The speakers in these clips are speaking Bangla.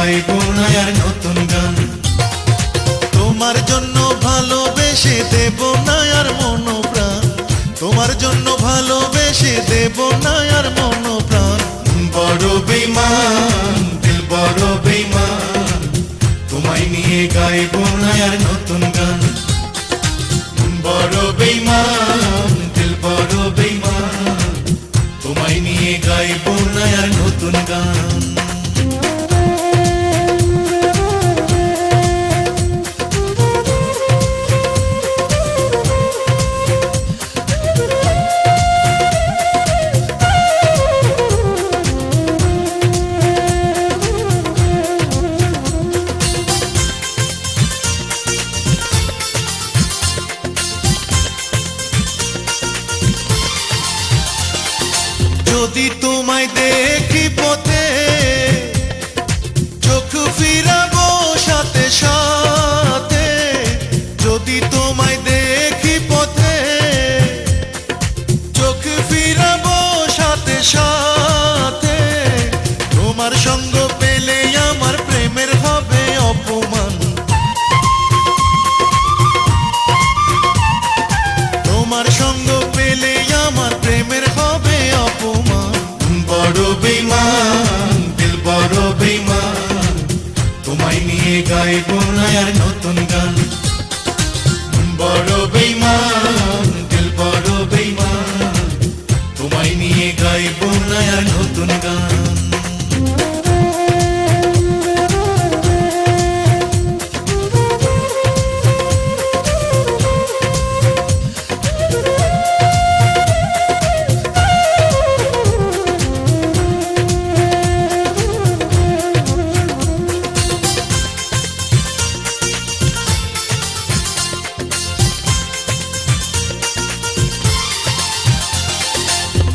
গাইবো না আর নতুন গান। তোমার জন্য ভালোবেসে দেব না আর মন প্রাণ, তোমার জন্য ভালোবেসে দেব না আর মন প্রাণ। বড় বেঈমান দিল বড় বেঈমান, তোমায় নিয়ে গাইবো না আর নতুন গান। বড় বেঈমান দিল বড় বেঈমান, তোমায় নিয়ে গাইবো না আর নতুন গান। যদি তোমায় দেখি পথে চোখ ফিরাবো সাথে সাথে, যদি তোমায় দেখি পথে চোখ ফিরাবো সাথে সাথে। তোমার সঙ্গ পেলে আমার প্রেমের হবে অপমান, তোমার সঙ্গ পেলে আমার প্রেমের হবে অপমান। বড় বেঈমান দিল বড় বেঈমান, তোমায় নিয়ে গাইবো না আর নতুন গান। বড় বেঈমান দিল বড় বেঈমান, তোমায় নিয়ে গাইবো না আর নতুন গান।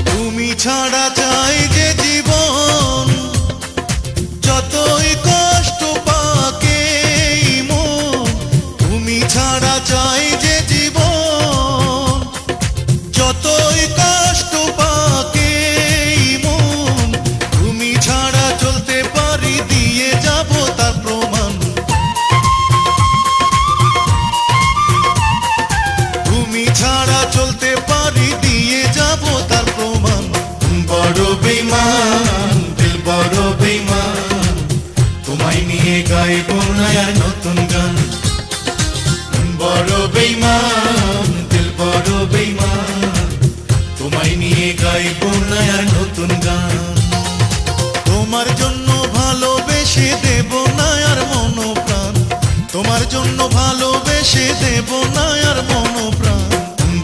তুমি ছাড়া চাই যে জীবন, যতই কষ্ট পাকে মন। তুমি ছাড়া চাই যে জীবন, যতই কষ্ট পাকে মন। তুমি ছাড়া চলতে পারি দিয়ে যাব তার প্রমাণ, তুমি ছাড়া চলতে পারি দিয়ে যাব তার প্রমাণ। বড় বেঈমান দিল বড় বেঈমান, তোমায় নিয়ে গাইবো না আর নতুন গান। বড় বেঈমান দিল বড় বেঈমান, তোমায় নিয়ে গাইবো না আর নতুন গান। তোমার জন্য ভালোবেসে দেব না আর মন প্রাণ, তোমার জন্য ভালোবেসে দেব না আর মন প্রাণ।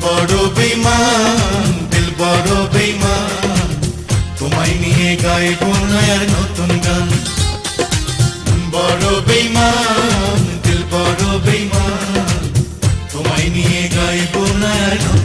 বড় বেঈমান দিল বড় বেঈমান, তোমায় নিয়ে গাইবো না আর নতুন গান। বড় বেঈমান দিল বড় বেঈমান, তোমায় নিয়ে গাইবো না আর নতুন গান।